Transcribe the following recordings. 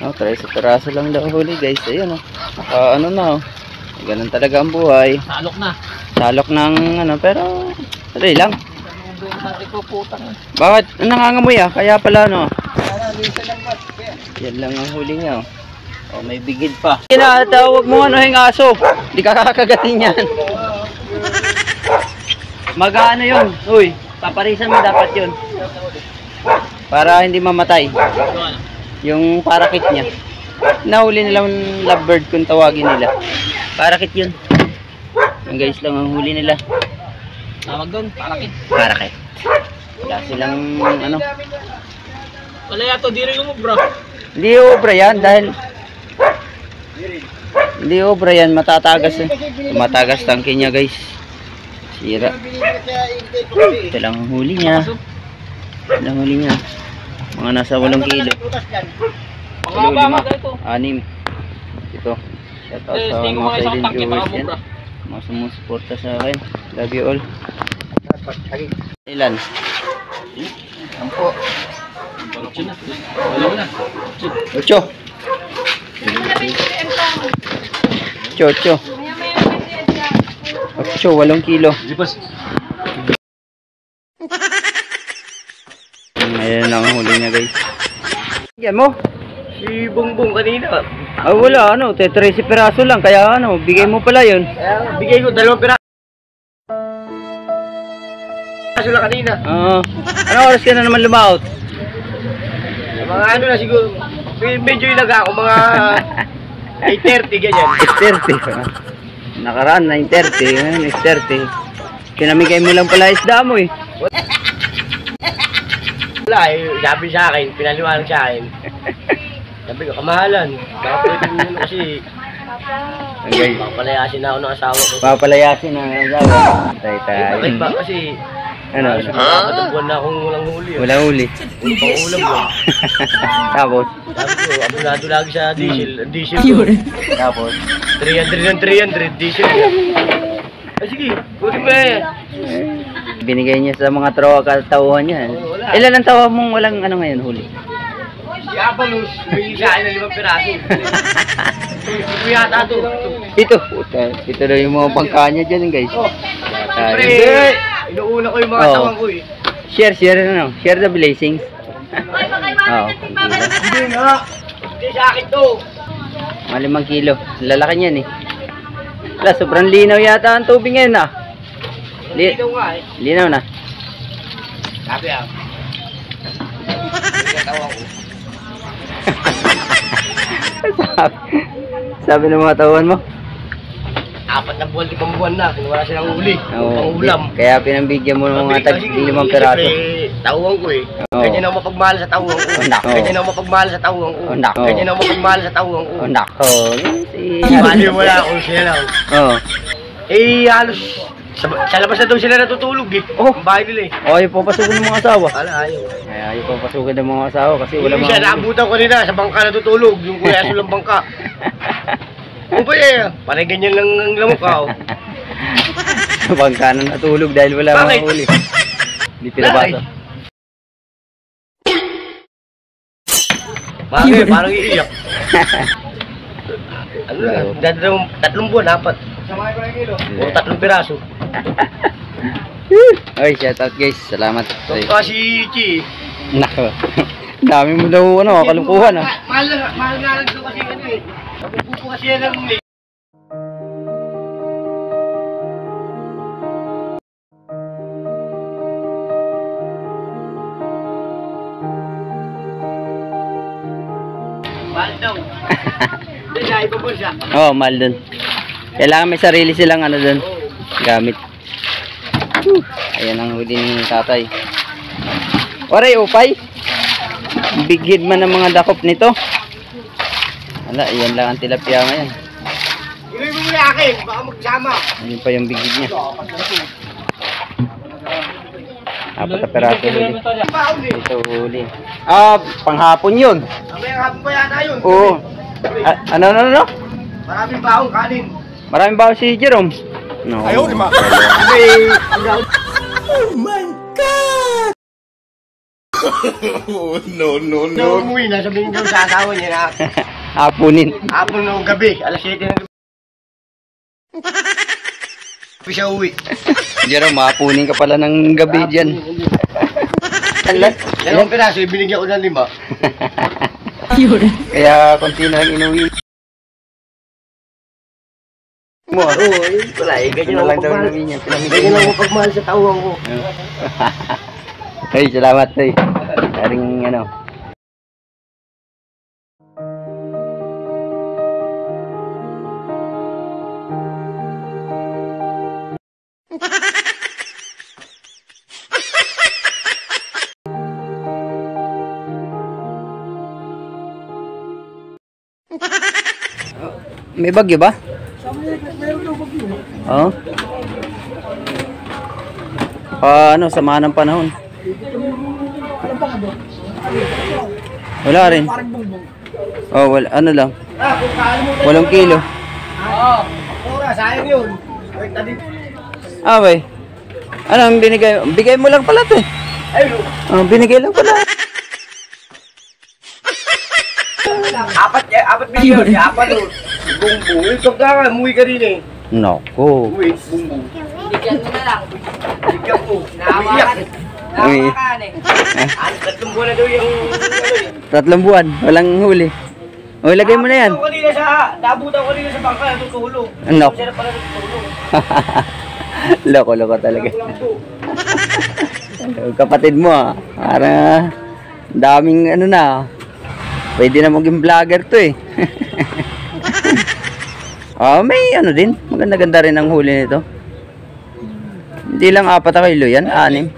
Oh, 13 piraso lang daw huli guys. Ayun oh. Ano na oh. Ganun talaga ang buhay. Salok na. Salok ng ano, pero tuloy lang. Bakit? Nangangamoy ah. Kaya pala no. Yan lang ang huli niya oh. Oh, may bigid pa. Kinatawag mo ano yung aso. Hindi ka kakagatin yan. Mag-ano yun. Uy, paparisan mo dapat yun. Para hindi mamatay. Yung parakit niya. Nahuli nilang lovebird kung tawagin nila. Parakit yun. Yung guys lang ang huli nila. Tawag doon, parakit. Parakit. Wala silang ano. Wala yato, di rin umubra. Hindi obra yan dahil hindi obra yan, matatagas eh. Matagas tangke niya guys. Sira. Ito lang ang huli niya. Ito lang ang huli niya. Mga nasa 8 kilo. Kilo 5, 6. Ito. Shout out sa mga silent viewers yan. Mga sumusuporta sa akin. Love you all. Ilan? 10. 8. 8. 8, 8 kilo. Ayan lang ang huli niya guys. Yan mo? Si Bongbong kanina. Ah, wala ano, 13 piraso lang. Kaya ano, bigay mo pala yun. Bigay ko 2 piraso lang kanina. Ano oras ka na naman lumaot? Mga ano na siguro. Medyo ilaga ako, mga 8:30 ganyan. 8:30. Nakaraan 9:30, ngayon 8:30. Pinamigay mo lang pala isda mo eh. Wala eh, sabi sa akin, pinaliwanag sa akin. Sabi ko, kamahalan. Baka pwede mo kasi Okay. papalayasin na ako ng asawa ko. Papalayasin na ang asawa. Tay tayo. Bakit ba kasi Ano? Apat buwan na akong walang huli. Wala huli. Pang ulam yun. Tapos? Sabi ko, abonado lagi sa diesel. Diesel ko. Tapos? 300 ng 300, diesel. Ay sige, huli mo eh. Binigay niya sa mga katauhan niya. Ilan ang tawa mong walang ano ngayon huli? Si Abalos, may isa na 5 piraso. Ito yata ito. Ito. Ito na yung mga pangkanya dyan guys. Siyempre, inuuna ko yung mga tawang ko eh. Share na no? Share the blessings. Oo. Hindi nga. Hindi sa akin to. Mga 5 kilo. Lalaki niyan eh. Wala, sobrang linaw yata ang tubig ngayon ah. Linaw nga eh. Linaw na. Sabi ah. Tawang ko. Sabi ng mga tauhan mo? 4 na buwan, 5 buwan na. Wala silang huli. Oo, Pang-ulam. kaya pinambigyan mo ng mga tag 5 peraso. Tawang ko eh. Oo. Ganyan ako mapagmahal sa tawang ko. Nako. Ganyan ako mapagmahal sa tawang ko. Nako. Ganyan ako mapagmahal sa tawang ko. Nako. Bali wala akong siya lang. Oo. Eh halos sa labas na daw sila natutulog eh. Ang bahay nila eh. Ayaw papasukin ng mga asawa. Ayaw. Ayaw papasukin ng mga asawa kasi wala Yung isa naabutan ko nila sa bangka natutulog. Yung kuya sulang bangka. O ba eh, parang ganyan lang ang lamok ka oh. Sa bangka na natulog dahil wala mga huli. Hindi pinabasa. Bakit? Parang iiyak. Ano na? Dadalawang 3 buwan, 4. O 3 piraso. Oy, shout out guys. Salamat. Ito si Chi. Nako. Dami mo daw ano, kalukuhan ah. Mahal nga lang daw kasi ano eh. Napupupo kasi yan ng late. Mahal daw. Hindi siya, iba po siya. Oo, mahal dun. Kailangan may sarili silang ano dun. Gamit. Ayan ang huli ni tatay. Waray, upay. Bigid man ang mga dakop nito. Wala, iyan lang ang tilapia ngayon. Ilay mo muna akin, baka magsama. Ayun pa yung bigid niya. 4 na peraso huli. Ito huli. Ah, panghapon yun. Mamayang hapon pa yata yun. Oo. Ano? Maraming baong kanin. Maraming ba si Jerome? No. Ayaw, di ba? Oh my God! No, no, no. Nung umuwi na, sabihin ko sa asawa niya na Hapunin. hapon ng gabi, alas 7 ng gabi. Gabi siya uwi. Jerome, hapunin ka pala ng gabi dyan. Dalawang piraso, binigyan ko ng 5. Kaya konti na lang inuwi mo. Oo, wala eh. Ganyan lang pagmahal. Ganyan lang mo pagmahal sa tawang ko. Hey, salamat, hey. Daring ano. May bagyo ba? Oo. Ano, sama ng panahon. Wala rin. Oh, wala, ano lang. 8 kilo. Oo. Sayang yun. Ah, bay. Ano ang binigay? Bigay mo lang pala 'to. Ayun. Oh, binigay lang pala. Apat bilyon. Apat doon. Bumbong. Ito ka, umuwi ka rin eh. Nako. Umuwi, bumbong. Bigyan mo na lang. Bigyan mo. Nahawakan. Nahawakan eh. 3 buwan na daw yung ano eh. 3 buwan, walang huli. O, ilagay mo na yan. Nabutan ko kanina sa bangka, natutulog. Ano? Masarap pala natutulog. Loko-loko talaga. Kapatid mo ah. Parang daming ano na. Pwede na maging vlogger to eh. May ano din. Maganda-ganda rin ang huli nito. Hindi lang 4 kilo yan, 6.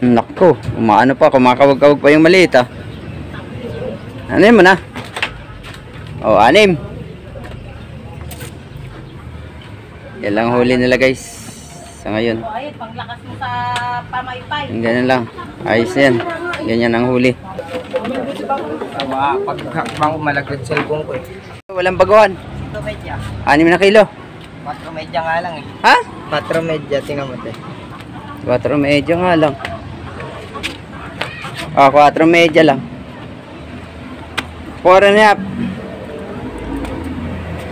Nako, umaano pa, kumakawag-kawag pa yung maliit ah. Ano mo na? 6. Yan lang huli nila guys. Sa ngayon. Ayun, panglakas mo sa pamaypay. Ganyan lang. Ayos yan. Ganyan ang huli. Pagkakbang ko malaglag cellphone ko eh. Walang baguhan. 2 medya. 6 na kilo. 4 medya nga lang eh. Ha? 4 medya, tingnan mo te. 4 medya nga lang. 4 medya lang. 4.5.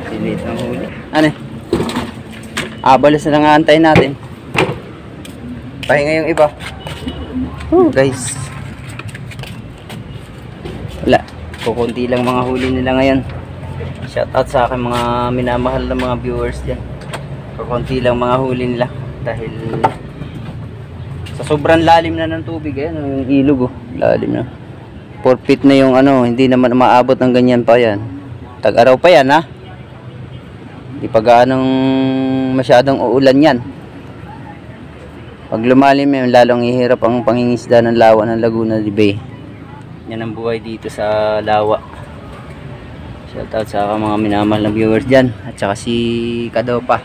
Silit ang huli. Ano eh? Balos na lang aantayin natin. Pahinga yung iba. Guys. Wala. Kukunti lang mga huli nila ngayon. Shoutout sa akin mga minamahal na mga viewers dyan. Kukunti lang mga huli nila. Dahil sa sobrang lalim na ng tubig. Ayan, yung ilog oh. Lalim na. 4 feet na yung ano. Hindi naman maabot ng ganyan pa yan. Tag-araw pa yan ha. Di pa gaanong masyadong uulan yan. Pag lumalim yun, lalong ihirap ang pangingisda ng lawa ng Laguna de Bay. Yan ang buhay dito sa lawa. Shoutout sa mga minamahal na viewers dyan. At saka si Kadopa.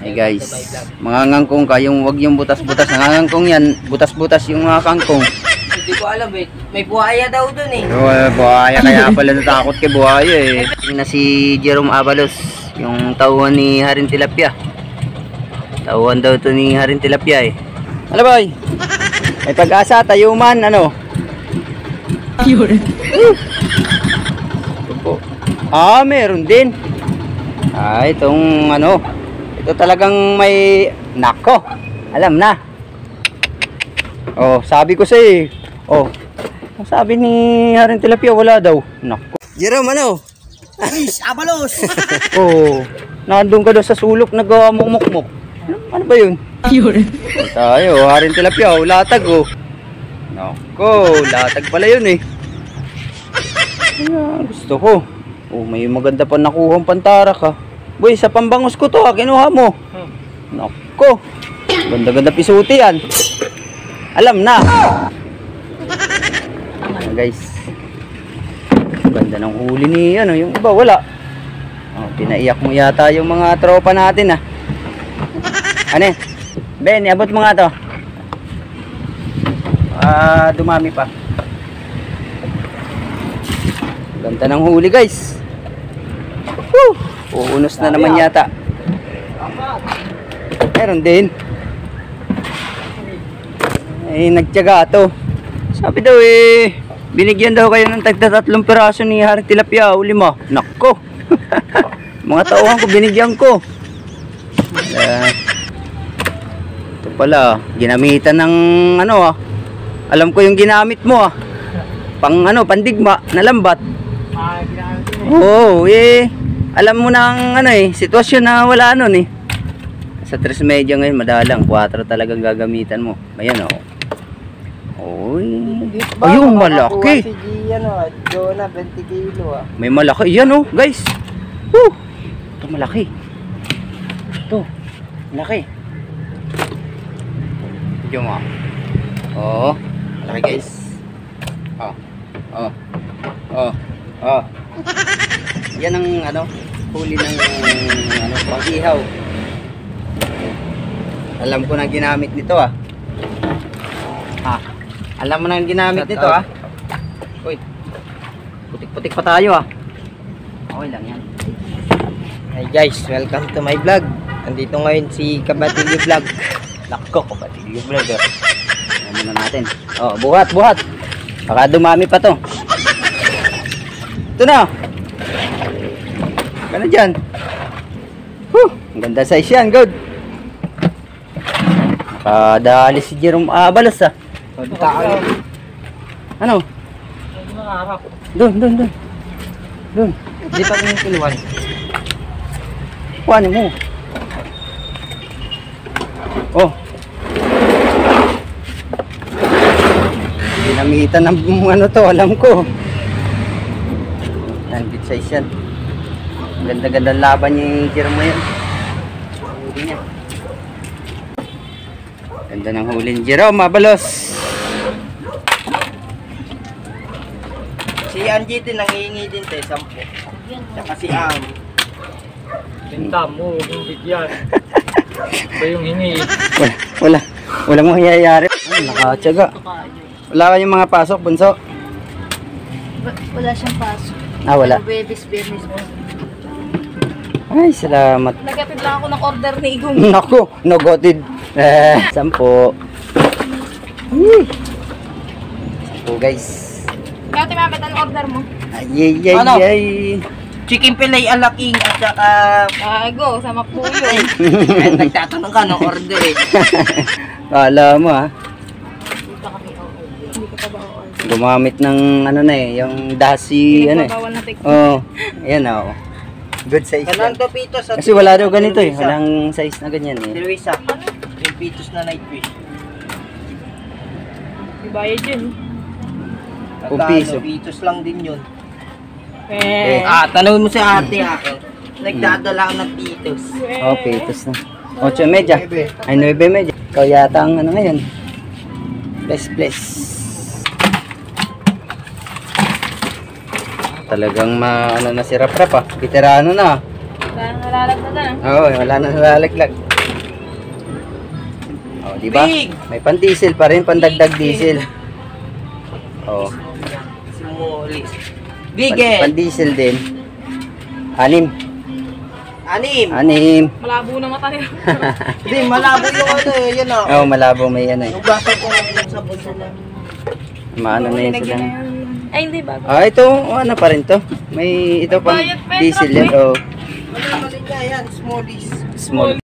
Hey guys. Mga ngangkong ka, yung wag yung butas-butas. Ngangkong yan, butas-butas yung mga kangkong. Hindi ko alam eh. May buhaya daw dun eh. Buhaya, kaya pala natakot kay buhaya eh. Yung na si Jerome Avalos, yung tauhan ni Haring Tilapia. Tauhan daw to ni Haring Tilapia eh. Ano boy? May pag-asa, tayo man, ano? Yun. Meron din. Itong ano, ito talagang may nako. Alam na. Sabi ko sa'yo eh. Sabi ni Haring Tilapia wala daw. Nako. Jerome, ano? Alis, Abalos! Nandun ka daw sa sulok nagmukmuk. Ano ba yun? Yun. Tayo, Haring Tilapia, latag oh. Nako, latag pala yun eh. Gusto ko. May maganda pa nakuhang pantara ka. Boy, sa pambangos ko to kinuha mo. Nako. Ganda-ganda pisuti yan. Alam na. Guys. Ganda ng huli ni ano, yung iba wala. Pinaiyak mo yata yung mga tropa natin ah. Ano? Ben, abot mo nga to. Dumami pa. Ganda ng huli guys. Uunos na naman yata. Meron din. nagtiyaga to. Sabi daw binigyan daw kayo ng tagda 3 piraso ni Hari Tilapia o 5. Nako. Mga tauhan ko binigyan ko. Ito pala, ginamitan ng alam ko yung ginamit mo pandigma na lambat. Oo, alam mo na ang sitwasyon na wala sa 3 medya ngayon madalang 4 talagang gagamitan mo. Ayan ayun malaki. Si Gian Jonah 20 kilo May malaki yan guys. Ito malaki. Ito malaki. Medyo mo. Malaki guys. Yan ang huli ng pag-ihaw. Alam ko na ginamit nito alam mo na ginamit nito Uy, putik-putik pa tayo okay lang yan. Hi guys, welcome to my vlog. Andito ngayon si Kabatilyo Vlog. Nako, Kabatilyo Vlog ano na natin. Buhat baka dumami pa to. Ito na. Gana dyan. Ang ganda size yan, good. Nakadali si Jerome Abalos Ano? Doon. Di pa yung kiluan. Kuhanin mo. Ginamitan ng to, alam ko. Nandit size yan. Ganda-ganda laban yung Jerome mo yan. Huli niya. Ganda ng huli ni Jerome Abalos. Si Angie din nangihingi din 10. Tsaka si Am. Tinta mo, yung bigyan. Ba yung hingi? Walang mangyayari. Nakatsaga. Wala kayong mga pasok, bunso? Wala siyang pasok. Wala. Bebis mo. Ay, salamat. Nagkapit lang ako ng order ni Igong. Naku, nogotid. 10. 10 guys. Kaya timamit ang order mo. Ay. Chicken fillet alaking at saka Gago, sa Makbuyo. nagtatanong ka ng order Kala mo Dito kami Hindi ko pa ba order? Gumamit ng yung dasi Bawal na take. Ayan Good size. Kanang to pitos. Kasi wala daw ganito Walang size na ganyan Luisa. Yung pitos na night fish. Ibayad yun. Piso. Pitos lang din yun. Tanawin mo sa ate nagdadala ako ng pitos. Pitos na 8:30. Ay 9:30. Ikaw yata ang ngayon. Bless. Talagang na si Rap-Rap veterano na. Wala nang nalalaglagan. Wala na nalalaglag. Diba? Big! May pan-diesel pa rin, pandagdag diesel. Simulis. Bigel! Pan-diesel din. 6. 6. Malabo na mata nila. Hindi, malabo yung yun Malabo may Yung basa ko lang sa bulsa lang. Maano na yun sila. Ay, hindi bago. Ito, pa rin to. May ito pang Bayad, Petro, diesel yan. Mali niya yan, smallies. Small.